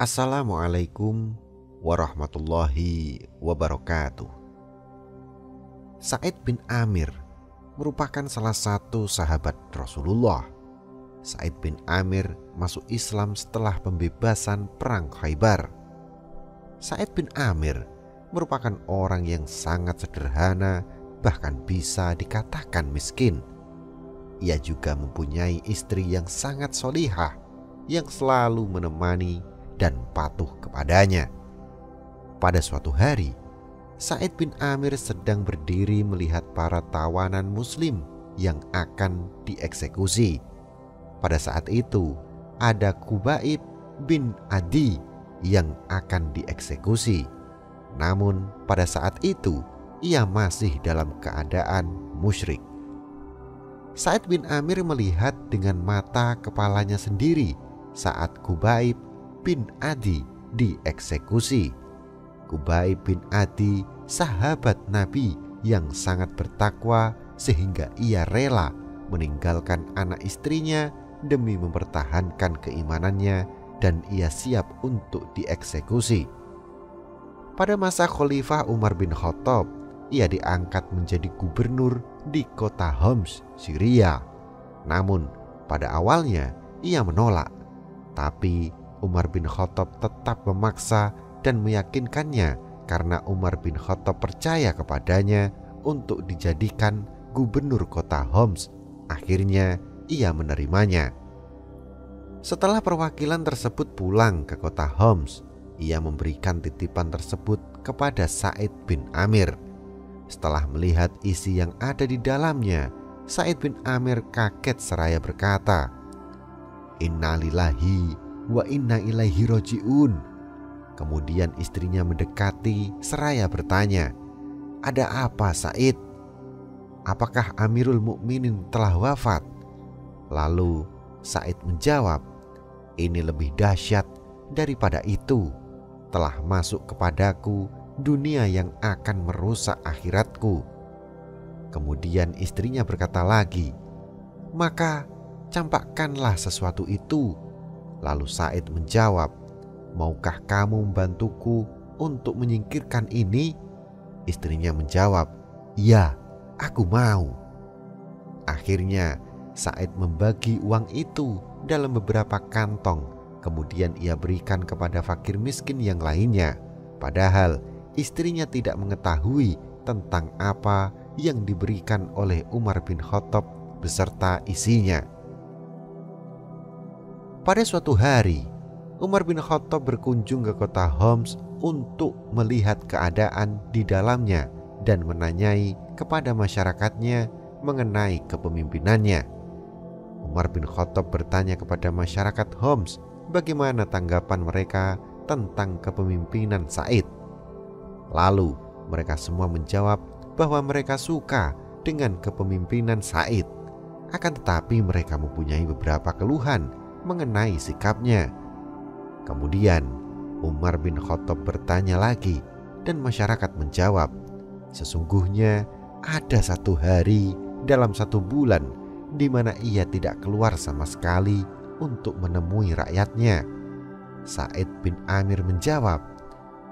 Assalamualaikum warahmatullahi wabarakatuh. Sa'id bin Amir merupakan salah satu sahabat Rasulullah. Sa'id bin Amir masuk Islam setelah pembebasan Perang Khaybar. Sa'id bin Amir merupakan orang yang sangat sederhana, bahkan bisa dikatakan miskin. Ia juga mempunyai istri yang sangat solihah, yang selalu menemani dan patuh kepadanya. Pada suatu hari, Sa'id bin Amir sedang berdiri melihat para tawanan muslim yang akan dieksekusi. Pada saat itu, ada Khubaib bin Adi yang akan dieksekusi. Namun pada saat itu, ia masih dalam keadaan musyrik. Sa'id bin Amir melihat dengan mata kepalanya sendiri saat Khubaib bin Adi dieksekusi. Khubaib bin Adi sahabat Nabi yang sangat bertakwa sehingga ia rela meninggalkan anak istrinya demi mempertahankan keimanannya, dan ia siap untuk dieksekusi. Pada masa Khalifah Umar bin Khattab, ia diangkat menjadi gubernur di kota Homs, Syria. Namun pada awalnya ia menolak, tapi Umar bin Khattab tetap memaksa dan meyakinkannya karena Umar bin Khattab percaya kepadanya untuk dijadikan gubernur kota Homs. Akhirnya ia menerimanya. Setelah perwakilan tersebut pulang ke kota Homs, ia memberikan titipan tersebut kepada Sa'id bin Amir. Setelah melihat isi yang ada di dalamnya, Sa'id bin Amir kaget seraya berkata, "Inna lillahi wa inna ilaihi roji'un." Kemudian istrinya mendekati seraya bertanya, "Ada apa, Sa'id? Apakah Amirul Mukminin telah wafat?" Lalu Sa'id menjawab, "Ini lebih dahsyat daripada itu. Telah masuk kepadaku dunia yang akan merusak akhiratku." Kemudian istrinya berkata lagi, "Maka campakkanlah sesuatu itu." Lalu Sa'id menjawab, "Maukah kamu membantuku untuk menyingkirkan ini?" Istrinya menjawab, "Ya, aku mau." Akhirnya Sa'id membagi uang itu dalam beberapa kantong. Kemudian ia berikan kepada fakir miskin yang lainnya. Padahal istrinya tidak mengetahui tentang apa yang diberikan oleh Umar bin Khattab beserta isinya. Pada suatu hari, Umar bin Khattab berkunjung ke kota Homs untuk melihat keadaan di dalamnya dan menanyai kepada masyarakatnya mengenai kepemimpinannya. Umar bin Khattab bertanya kepada masyarakat Homs bagaimana tanggapan mereka tentang kepemimpinan Sa'id. Lalu mereka semua menjawab bahwa mereka suka dengan kepemimpinan Sa'id. Akan tetapi mereka mempunyai beberapa keluhan mengenai sikapnya. Kemudian Umar bin Khattab bertanya lagi dan masyarakat menjawab, "Sesungguhnya ada satu hari dalam satu bulan di mana ia tidak keluar sama sekali untuk menemui rakyatnya." Sa'id bin Amir menjawab,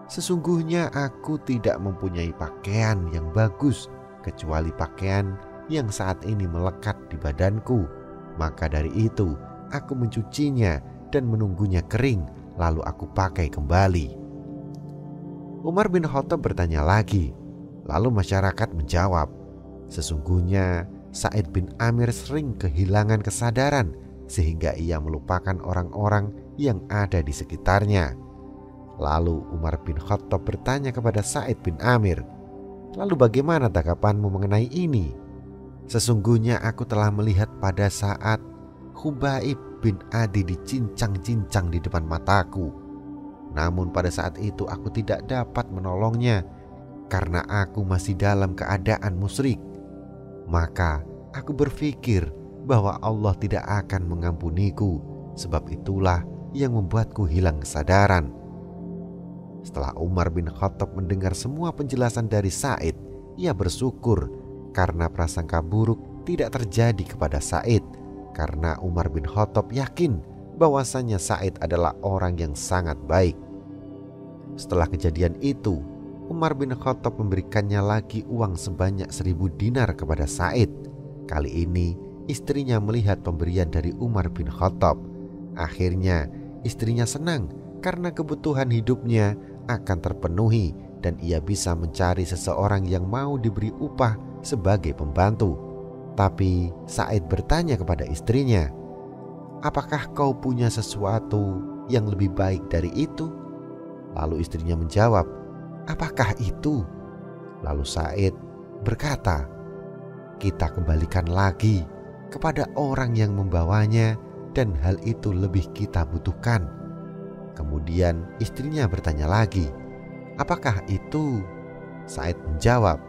"Sesungguhnya aku tidak mempunyai pakaian yang bagus kecuali pakaian yang saat ini melekat di badanku. Maka dari itu aku mencucinya dan menunggunya kering, lalu aku pakai kembali." Umar bin Khattab bertanya lagi, lalu masyarakat menjawab, "Sesungguhnya Sa'id bin Amir sering kehilangan kesadaran sehingga ia melupakan orang-orang yang ada di sekitarnya." Lalu Umar bin Khattab bertanya kepada Sa'id bin Amir, "Lalu bagaimana tanggapanmu mengenai ini?" "Sesungguhnya aku telah melihat pada saat Khubaib bin Adi dicincang-cincang di depan mataku. Namun pada saat itu aku tidak dapat menolongnya karena aku masih dalam keadaan musyrik. Maka aku berpikir bahwa Allah tidak akan mengampuniku. Sebab itulah yang membuatku hilang kesadaran." Setelah Umar bin Khattab mendengar semua penjelasan dari Sa'id, ia bersyukur karena prasangka buruk tidak terjadi kepada Sa'id, karena Umar bin Khattab yakin bahwasanya Sa'id adalah orang yang sangat baik. Setelah kejadian itu, Umar bin Khattab memberikannya lagi uang sebanyak 1.000 dinar kepada Sa'id. Kali ini istrinya melihat pemberian dari Umar bin Khattab. Akhirnya istrinya senang karena kebutuhan hidupnya akan terpenuhi dan ia bisa mencari seseorang yang mau diberi upah sebagai pembantu. Tapi Sa'id bertanya kepada istrinya, "Apakah kau punya sesuatu yang lebih baik dari itu?" Lalu istrinya menjawab, "Apakah itu?" Lalu Sa'id berkata, "Kita kembalikan lagi kepada orang yang membawanya dan hal itu lebih kita butuhkan." Kemudian istrinya bertanya lagi, "Apakah itu?" Sa'id menjawab,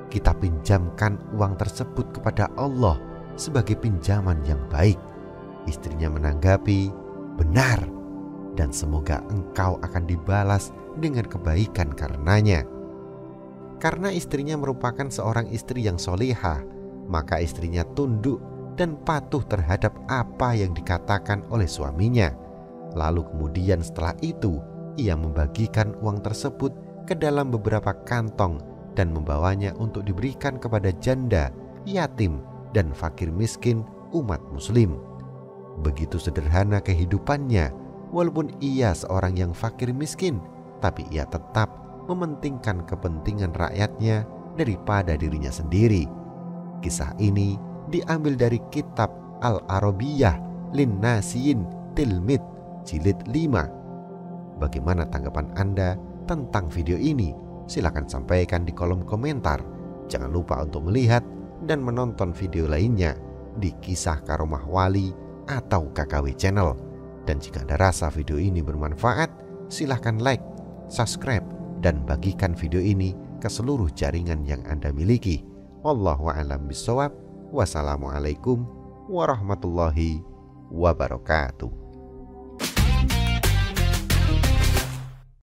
"Kita pinjamkan uang tersebut kepada Allah sebagai pinjaman yang baik." Istrinya menanggapi, "Benar, dan semoga engkau akan dibalas dengan kebaikan karenanya." Karena istrinya merupakan seorang istri yang solihah, maka istrinya tunduk dan patuh terhadap apa yang dikatakan oleh suaminya. Lalu kemudian setelah itu, ia membagikan uang tersebut ke dalam beberapa kantong dan membawanya untuk diberikan kepada janda, yatim, dan fakir miskin umat muslim. Begitu sederhana kehidupannya, walaupun ia seorang yang fakir miskin, tapi ia tetap mementingkan kepentingan rakyatnya daripada dirinya sendiri. Kisah ini diambil dari kitab Al-Arabiyah Lin-Nasiyin Tilmid jilid 5. Bagaimana tanggapan Anda tentang video ini? Silakan sampaikan di kolom komentar. Jangan lupa untuk melihat dan menonton video lainnya di Kisah Karomah Wali atau KKW Channel. Dan jika Anda rasa video ini bermanfaat, silahkan like, subscribe, dan bagikan video ini ke seluruh jaringan yang Anda miliki. Wallahu a'lam bishawab. Wassalamualaikum warahmatullahi wabarakatuh.